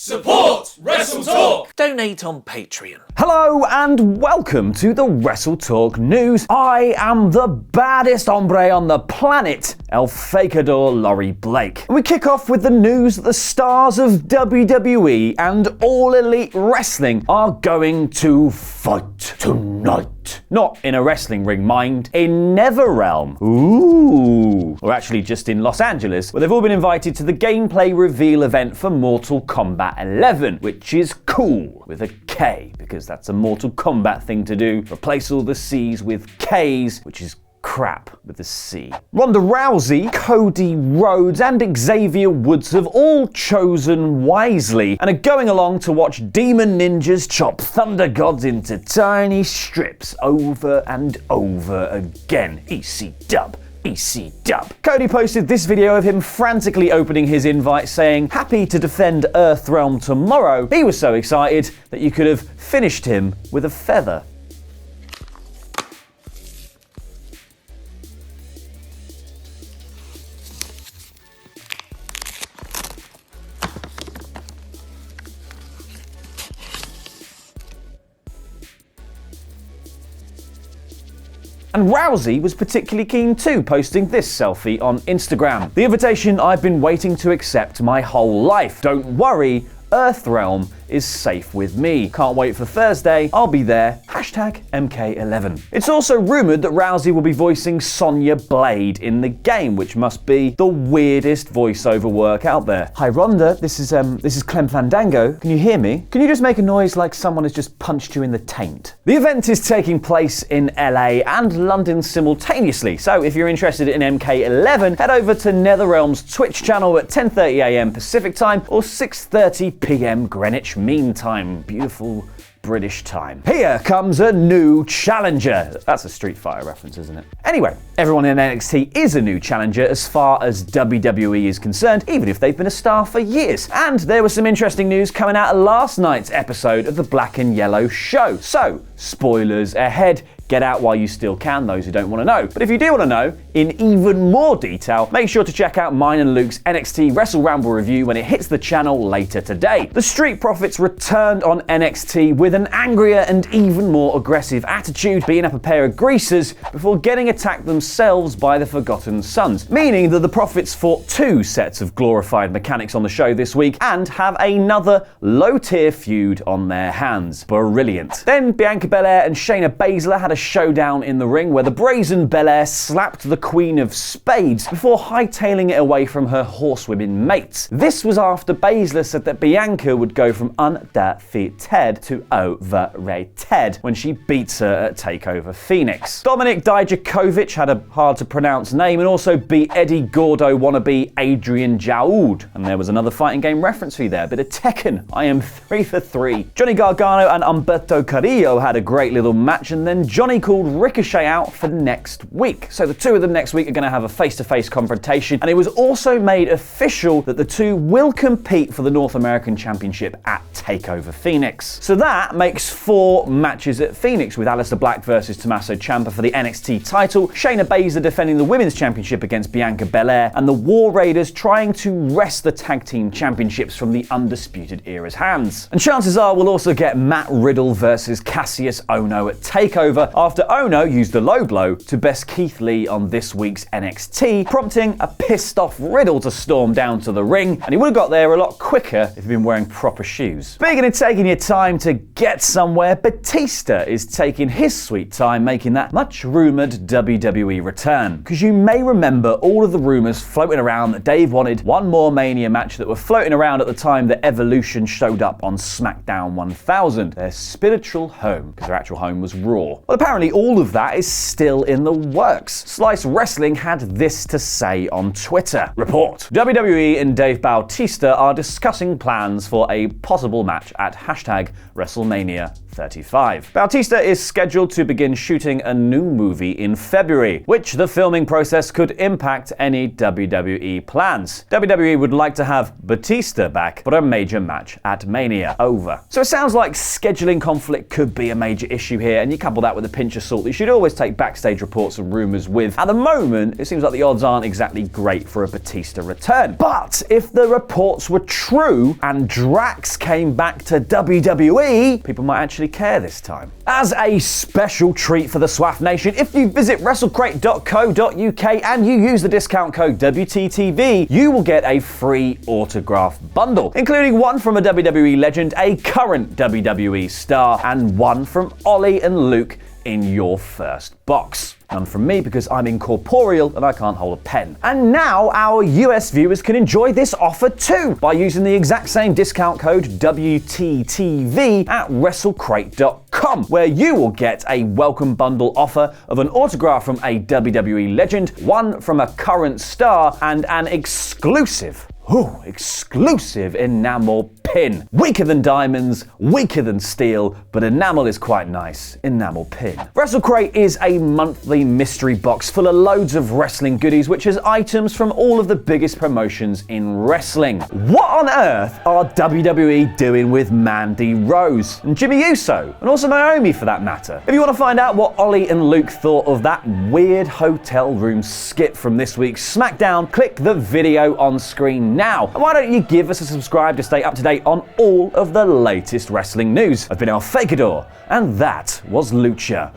Support WrestleTalk! Donate on Patreon. Hello and welcome to the WrestleTalk News. I am the baddest hombre on the planet, El Fakador Laurie Blake. We kick off with the news that the stars of WWE and All Elite Wrestling are going to fight tonight. Not in a wrestling ring, mind, in NetherRealm. Ooh. Or actually just in Los Angeles, where they've all been invited to the gameplay reveal event for Mortal Kombat 11, which is cool with a K, because that's a Mortal Kombat thing to do. Replace all the C's with K's, which is crap with the C. Ronda Rousey, Cody Rhodes, and Xavier Woods have all chosen wisely and are going along to watch demon ninjas chop thunder gods into tiny strips over and over again. EC dub. EC dub. Cody posted this video of him frantically opening his invite saying, "Happy to defend Earthrealm tomorrow." He was so excited that you could have finished him with a feather. And Rousey was particularly keen too, posting this selfie on Instagram. "The invitation I've been waiting to accept my whole life. Don't worry, Earthrealm is safe with me. Can't wait for Thursday. I'll be there. #MK11. It's also rumoured that Rousey will be voicing Sonya Blade in the game, which must be the weirdest voiceover work out there. "Hi Rhonda, this is Clem Fandango. Can you hear me? Can you just make a noise like someone has just punched you in the taint?" The event is taking place in LA and London simultaneously, so if you're interested in MK11, head over to NetherRealm's Twitch channel at 10:30 AM Pacific Time or 6:30 PM Greenwich Mean Time. Beautiful British time. Here comes a new challenger. That's a Street Fighter reference, isn't it? Anyway, everyone in NXT is a new challenger as far as WWE is concerned, even if they've been a star for years. And there was some interesting news coming out of last night's episode of the Black and Yellow show. So, spoilers ahead. Get out while you still can, those who don't want to know. But if you do want to know, in even more detail, make sure to check out mine and Luke's NXT Wrestle Ramble review when it hits the channel later today. The Street Profits returned on NXT with an angrier and even more aggressive attitude, beating up a pair of greasers before getting attacked themselves by the Forgotten Sons, meaning that the Profits fought two sets of glorified mechanics on the show this week and have another low-tier feud on their hands. Brilliant. Then Bianca Belair and Shayna Baszler had a showdown in the ring where the brazen Belair slapped the Queen of Spades before hightailing it away from her horsewomen mates. This was after Baszler said that Bianca would go from undefeated to overrated when she beats her at TakeOver Phoenix. Dominic Dijakovic had a hard to pronounce name and also beat Eddie Gordo wannabe Adrian Jaoud. And there was another fighting game reference for you there, bit of Tekken. I am 3 for 3. Johnny Gargano and Humberto Carrillo had a great little match, and then Johnny called Ricochet out for next week. So the two of them next week are going to have a face-to-face confrontation, and it was also made official that the two will compete for the North American Championship at TakeOver Phoenix. So that makes 4 matches at Phoenix, with Aleister Black versus Tommaso Ciampa for the NXT title, Shayna Baszler defending the Women's Championship against Bianca Belair, and the War Raiders trying to wrest the Tag Team Championships from the Undisputed Era's hands. And chances are we'll also get Matt Riddle versus Cassius Ohno at TakeOver, after Ohno used a low blow to best Keith Lee on this week's NXT, prompting a pissed-off Riddle to storm down to the ring, and he would have got there a lot quicker if he'd been wearing proper shoes. Speaking of taking your time to get somewhere, Batista is taking his sweet time making that much-rumoured WWE return. Because you may remember all of the rumours floating around that Dave wanted one more Mania match that were floating around at the time that Evolution showed up on SmackDown 1000, their spiritual home, because their actual home was Raw. Well, apparently all of that is still in the works. Slice Wrestling had this to say on Twitter. Report: WWE and Dave Bautista are discussing plans for a possible match at WrestleMania 35. Bautista is scheduled to begin shooting a new movie in February, which the filming process could impact any WWE plans. WWE would like to have Batista back for a major match at Mania. Over. So it sounds like scheduling conflict could be a major issue here, and you couple that with a pinch of salt. You should always take backstage reports and rumors with. At the moment, it seems like the odds aren't exactly great for a Batista return. But if the reports were true and Drax came back to WWE, people might actually care this time. As a special treat for the SWAF Nation, if you visit WrestleCrate.co.uk and you use the discount code WTTV, you will get a free autograph bundle, including one from a WWE legend, a current WWE star, and one from Ollie and Luke in your first box. None from me because I'm incorporeal and I can't hold a pen. And now our US viewers can enjoy this offer too by using the exact same discount code WTTV at WrestleCrate.com, where you will get a welcome bundle offer of an autograph from a WWE legend, one from a current star, and an exclusive enamel pin. Weaker than diamonds, weaker than steel, but enamel is quite nice. Enamel pin. WrestleCrate is a monthly mystery box full of loads of wrestling goodies, which has items from all of the biggest promotions in wrestling. What on earth are WWE doing with Mandy Rose and Jimmy Uso, and also Naomi for that matter? If you want to find out what Ollie and Luke thought of that weird hotel room skit from this week's SmackDown, click the video on screen now. And why don't you give us a subscribe to stay up to date on all of the latest wrestling news? I've been El Fakador, and that was Lucha.